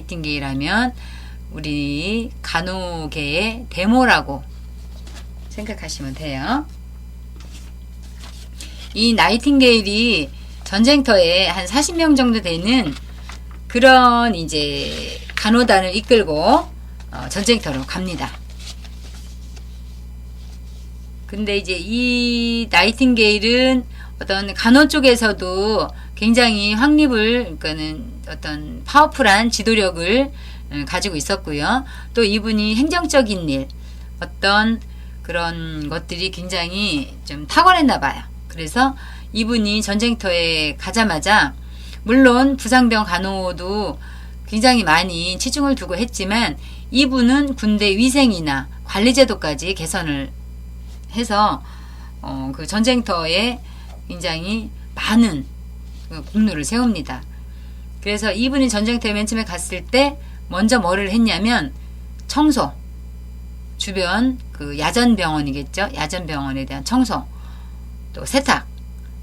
나이팅게일 하면 우리 간호계의 데모라고 생각하시면 돼요. 이 나이팅게일이 전쟁터에 한 40명 정도 되는 그런 이제 간호단을 이끌고 전쟁터로 갑니다. 근데 이제 이 나이팅게일은 어떤 간호 쪽에서도 굉장히 확립을, 그러니까는 어떤 파워풀한 지도력을 가지고 있었고요. 또 이분이 행정적인 일, 어떤 그런 것들이 굉장히 좀 탁월했나 봐요. 그래서 이분이 전쟁터에 가자마자, 물론 부상병 간호도 굉장히 많이 치중을 두고 했지만, 이분은 군대 위생이나 관리제도까지 개선을 해서 그 전쟁터에 굉장히 많은 공로를 세웁니다. 그래서 이분이 전쟁터에 맨 처음에 갔을 때 먼저 뭐를 했냐면 청소, 주변 그 야전병원이겠죠. 야전병원에 대한 청소, 또 세탁,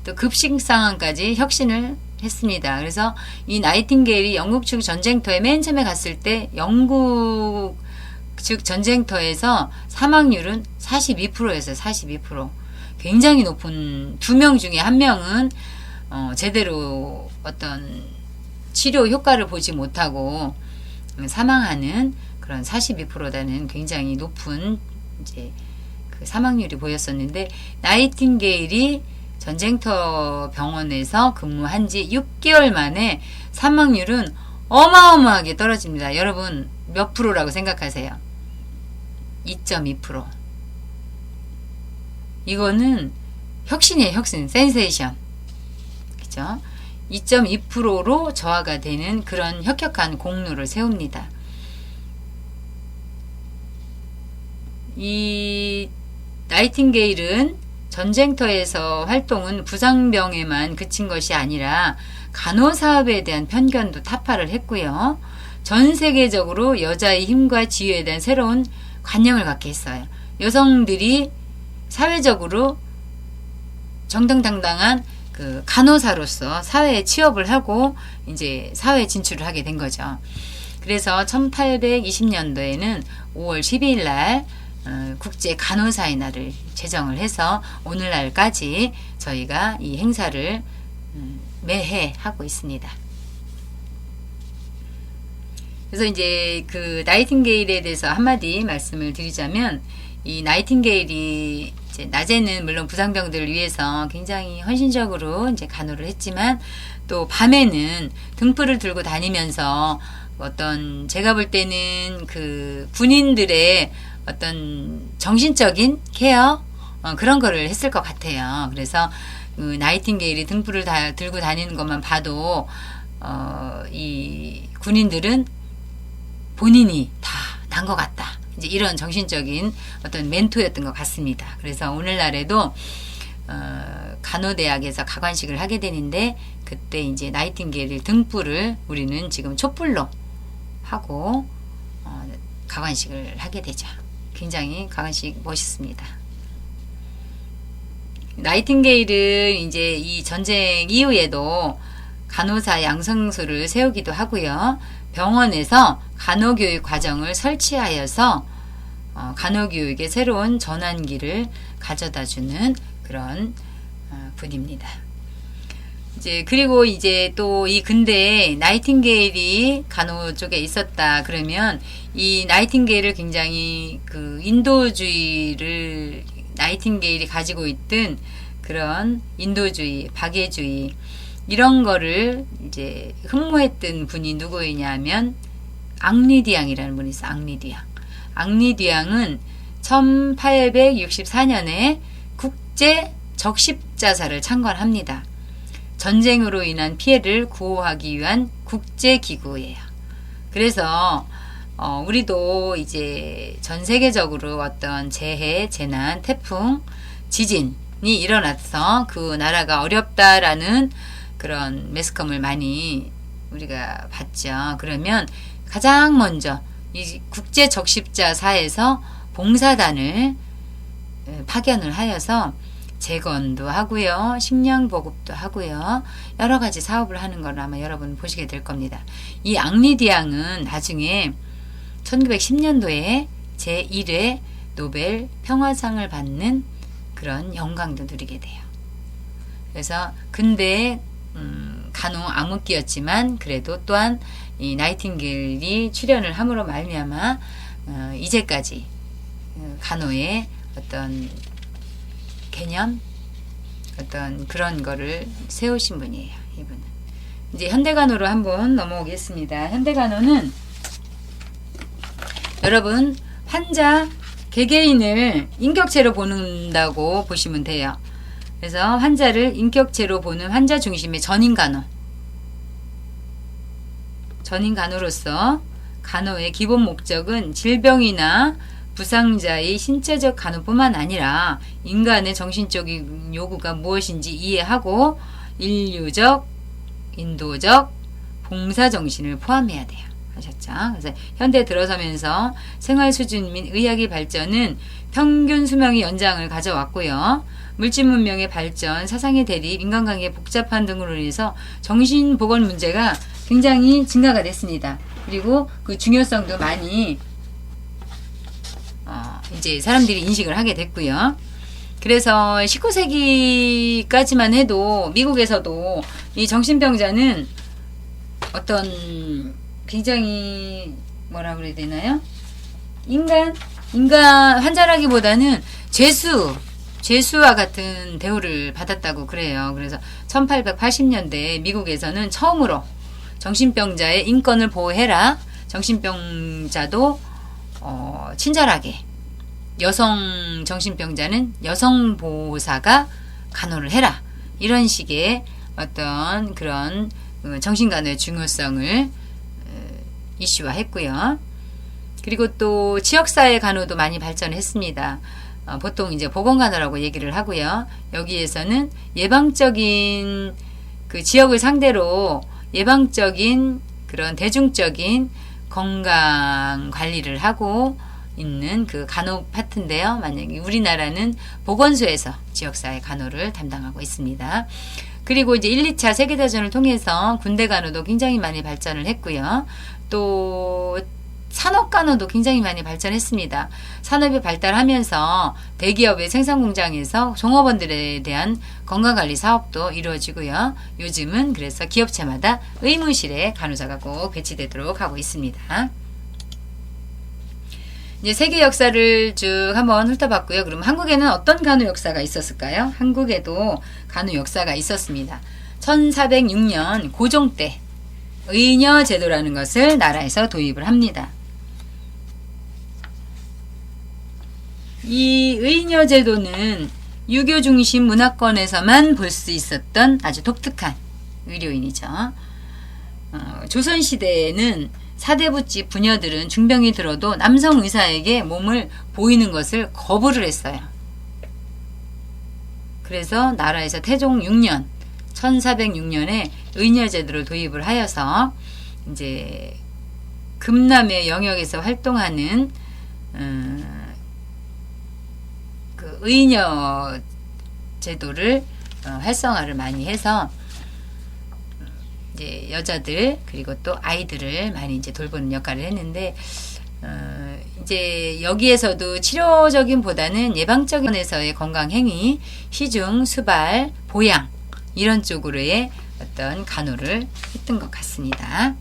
또 급식 상황까지 혁신을 했습니다. 그래서 이 나이팅게일이 영국 측 전쟁터에 맨 처음에 갔을 때 영국 즉 전쟁터에서 사망률은 42%였어요. 42%. 굉장히 높은, 2명 중에 1명은 제대로 어떤 치료 효과를 보지 못하고 사망하는 그런 42%라는 굉장히 높은 이제 그 사망률이 보였었는데, 나이팅게일이 전쟁터 병원에서 근무한 지 6개월 만에 사망률은 어마어마하게 떨어집니다. 여러분 몇 프로라고 생각하세요? 2.2%. 이거는 혁신이에요. 혁신. 센세이션. 그죠? 2.2%로 저하가 되는 그런 혁혁한 공로를 세웁니다. 이 나이팅게일은 전쟁터에서 활동은 부상병에만 그친 것이 아니라 간호사업에 대한 편견도 타파를 했고요. 전 세계적으로 여자의 힘과 지위에 대한 새로운 관념을 갖게 했어요. 여성들이 사회적으로 정정당당한 그 간호사로서 사회에 취업을 하고 이제 사회 진출을 하게 된 거죠. 그래서 1820년도에는 5월 12일 날 국제 간호사의 날을 제정을 해서 오늘날까지 저희가 이 행사를 매해 하고 있습니다. 그래서 이제 그 나이팅게일에 대해서 한마디 말씀을 드리자면, 이 나이팅게일이 이제 낮에는 물론 부상병들을 위해서 굉장히 헌신적으로 이제 간호를 했지만, 또 밤에는 등불을 들고 다니면서 어떤, 제가 볼 때는 그 군인들의 어떤 정신적인 케어, 그런 거를 했을 것 같아요. 그래서 그 나이팅게일이 등불을 들고 다니는 것만 봐도 이 군인들은 본인이 다 난 것 같다. 이제 이런 정신적인 어떤 멘토였던 것 같습니다. 그래서 오늘날에도 간호대학에서 가관식을 하게 되는데, 그때 이제 나이팅게일 등불을 우리는 지금 촛불로 하고 가관식을 하게 되죠. 굉장히 가관식 멋있습니다. 나이팅게일은 이제 이 전쟁 이후에도 간호사 양성소를 세우기도 하고요. 병원에서 간호교육 과정을 설치하여서 간호교육의 새로운 전환기를 가져다주는 그런 분입니다. 이제 그리고 이제 또 이 근대에 나이팅게일이 간호 쪽에 있었다 그러면, 이 나이팅게일을 굉장히 그 인도주의를 나이팅게일이 가지고 있던 그런 인도주의, 박애주의, 이런 거를 이제 흠모했던 분이 누구이냐면 앙리디앙이라는 분이 있어요. 앙리디앙은 1864년에 국제 적십자사를 창건합니다. 전쟁으로 인한 피해를 구호하기 위한 국제기구예요. 그래서 우리도 이제 전 세계적으로 어떤 재해, 재난, 태풍, 지진이 일어나서 그 나라가 어렵다라는 그런 매스컴을 많이 우리가 봤죠. 그러면 가장 먼저 이 국제 적십자사에서 봉사단을 파견을 하여서 재건도 하고요. 식량 보급도 하고요. 여러 가지 사업을 하는 걸 아마 여러분 보시게 될 겁니다. 이 앙리디앙은 나중에 1910년도에 제1회 노벨 평화상을 받는 그런 영광도 누리게 돼요. 그래서 근대 간호 암흑기였지만 그래도 또한 이 나이팅게일이 출연을 함으로 말미암아 이제까지 간호의 어떤 개념, 어떤 그런 거를 세우신 분이에요. 이분은. 이제 현대간호로 한번 넘어오겠습니다. 현대간호는 여러분 환자 개개인을 인격체로 보는다고 보시면 돼요. 그래서 환자를 인격체로 보는 환자 중심의 전인간호로서 간호의 기본 목적은 질병이나 부상자의 신체적 간호뿐만 아니라 인간의 정신적인 요구가 무엇인지 이해하고 인류적, 인도적, 봉사정신을 포함해야 돼요. 하셨죠? 그래서 현대 들어서면서 생활 수준 및 의학의 발전은 평균 수명의 연장을 가져왔고요. 물질 문명의 발전, 사상의 대립, 인간관계 복잡한 등으로 인해서 정신보건 문제가 굉장히 증가가 됐습니다. 그리고 그 중요성도 많이 이제 사람들이 인식을 하게 됐고요. 그래서 19세기까지만 해도 미국에서도 이 정신병자는 어떤 굉장히 뭐라 그래야 되나요? 인간 환자라기보다는 죄수와 같은 대우를 받았다고 그래요. 그래서 1880년대 미국에서는 처음으로 정신병자의 인권을 보호해라. 정신병자도 친절하게, 여성 정신병자는 여성 보호사가 간호를 해라. 이런 식의 어떤 그런 정신간호의 중요성을 이슈화했고요. 그리고 또 지역사회 간호도 많이 발전했습니다. 보통 이제 보건간호라고 얘기를 하고요. 여기에서는 예방적인 그 지역을 상대로 예방적인 그런 대중적인 건강 관리를 하고 있는 그 간호 파트인데요. 만약에 우리나라는 보건소에서 지역사회 간호를 담당하고 있습니다. 그리고 이제 1, 2차 세계대전을 통해서 군대 간호도 굉장히 많이 발전을 했고요. 또 산업 간호도 굉장히 많이 발전했습니다. 산업이 발달하면서 대기업의 생산 공장에서 종업원들에 대한 건강관리 사업도 이루어지고요. 요즘은 그래서 기업체마다 의무실에 간호사가 꼭 배치되도록 하고 있습니다. 이제 세계 역사를 쭉 한번 훑어봤고요. 그럼 한국에는 어떤 간호 역사가 있었을까요? 한국에도 간호 역사가 있었습니다. 1406년 고종 때 의녀 제도라는 것을 나라에서 도입을 합니다. 이 의녀 제도는 유교 중심 문화권에서만 볼 수 있었던 아주 독특한 의료인이죠. 조선시대에는 사대부집 부녀들은 중병이 들어도 남성 의사에게 몸을 보이는 것을 거부를 했어요. 그래서 나라에서 태종 6년 1406년에 의녀 제도를 도입을 하여서 이제 금남의 영역에서 활동하는 그 의녀 제도를 활성화를 많이 해서 이제 여자들 그리고 또 아이들을 많이 이제 돌보는 역할을 했는데 이제 여기에서도 치료적인 보다는 예방적인 면에서의 건강 행위, 시중, 수발, 보양 이런 쪽으로의 어떤 간호를 했던 것 같습니다.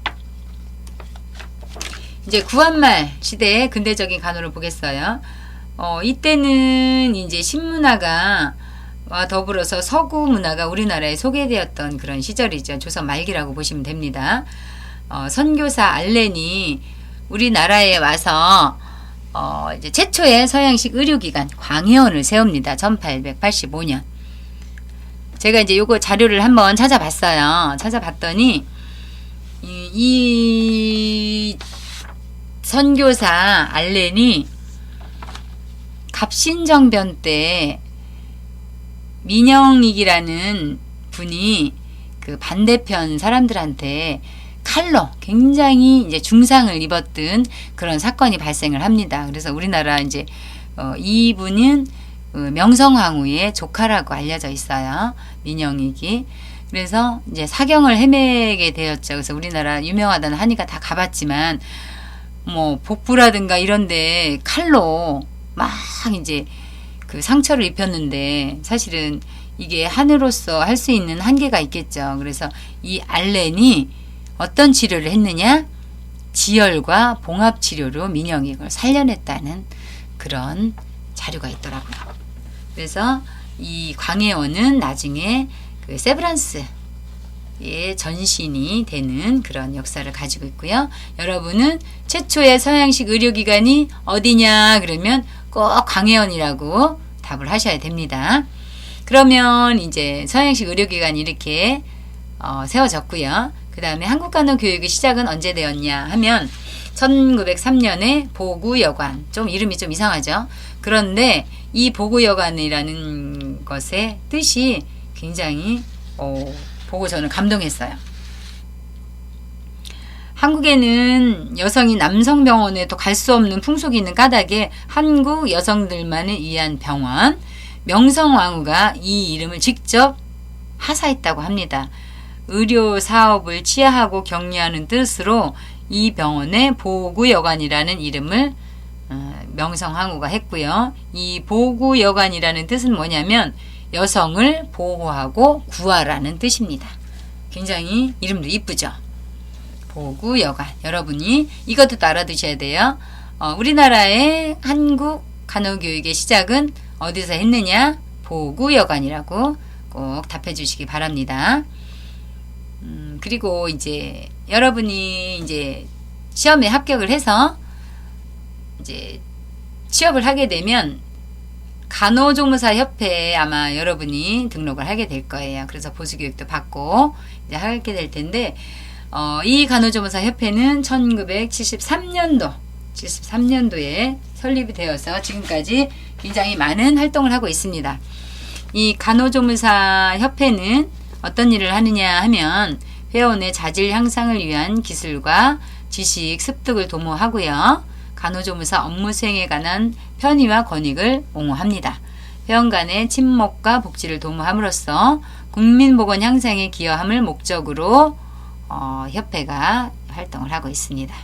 이제 구한말 시대의 근대적인 간호를 보겠어요. 이때는 이제 신문화가 더불어서 서구 문화가 우리나라에 소개되었던 그런 시절이죠. 조선 말기라고 보시면 됩니다. 선교사 알렌이 우리나라에 와서 이제 최초의 서양식 의료기관 광해원을 세웁니다. 1885년. 제가 이제 요거 자료를 한번 찾아봤어요. 찾아봤더니 이 선교사 알렌이 갑신정변 때 민영익이라는 분이 그 반대편 사람들한테 칼로 굉장히 이제 중상을 입었던 그런 사건이 발생을 합니다. 그래서 우리나라 이제 이분은 명성황후의 조카라고 알려져 있어요. 민영익이. 그래서 이제 사경을 헤매게 되었죠. 그래서 우리나라 유명하다는 한의가 다 가봤지만 뭐 복부라든가 이런데 칼로 막 이제 그 상처를 입혔는데 사실은 이게 한의로서 할 수 있는 한계가 있겠죠. 그래서 이 알렌이 어떤 치료를 했느냐? 지혈과 봉합 치료로 민영익을 살려냈다는 그런 자료가 있더라고요. 그래서 이 광해원은 나중에 그 세브란스의 전신이 되는 그런 역사를 가지고 있고요. 여러분은 최초의 서양식 의료기관이 어디냐 그러면 꼭 광해원이라고 답을 하셔야 됩니다. 그러면 이제 서양식 의료기관이 이렇게 세워졌고요. 그 다음에 한국간호교육의 시작은 언제 되었냐 하면 1903년에 보구여관, 좀 이름이 좀 이상하죠. 그런데 이 보구여관이라는 것의 뜻이 굉장히 보고 저는 감동했어요. 한국에는 여성이 남성 병원에도 갈 수 없는 풍속이 있는 까닭에 한국 여성들만을 위한 병원, 명성황후가 이 이름을 직접 하사했다고 합니다. 의료 사업을 치하하고 격려하는 뜻으로 이 병원에 보구여관이라는 이름을 명성황후가 했고요. 이 보구여관이라는 뜻은 뭐냐면 여성을 보호하고 구하라는 뜻입니다. 굉장히 이름도 이쁘죠. 보구여관. 여러분이 이것도 알아두셔야 돼요. 우리나라의 한국 간호교육의 시작은 어디서 했느냐? 보구여관이라고 꼭 답해 주시기 바랍니다. 그리고 이제 여러분이 이제 시험에 합격을 해서 이제 취업을 하게 되면 간호조무사 협회에 아마 여러분이 등록을 하게 될 거예요. 그래서 보수교육도 받고 이제 하게 될 텐데, 이 간호조무사 협회는 1973년도에 설립이 되어서 지금까지 굉장히 많은 활동을 하고 있습니다. 이 간호조무사 협회는 어떤 일을 하느냐 하면 회원의 자질 향상을 위한 기술과 지식 습득을 도모하고요. 간호조무사 업무 수행에 관한 편의와 권익을 옹호합니다. 회원 간의 친목과 복지를 도모함으로써 국민보건 향상에 기여함을 목적으로 협회가 활동을 하고 있습니다.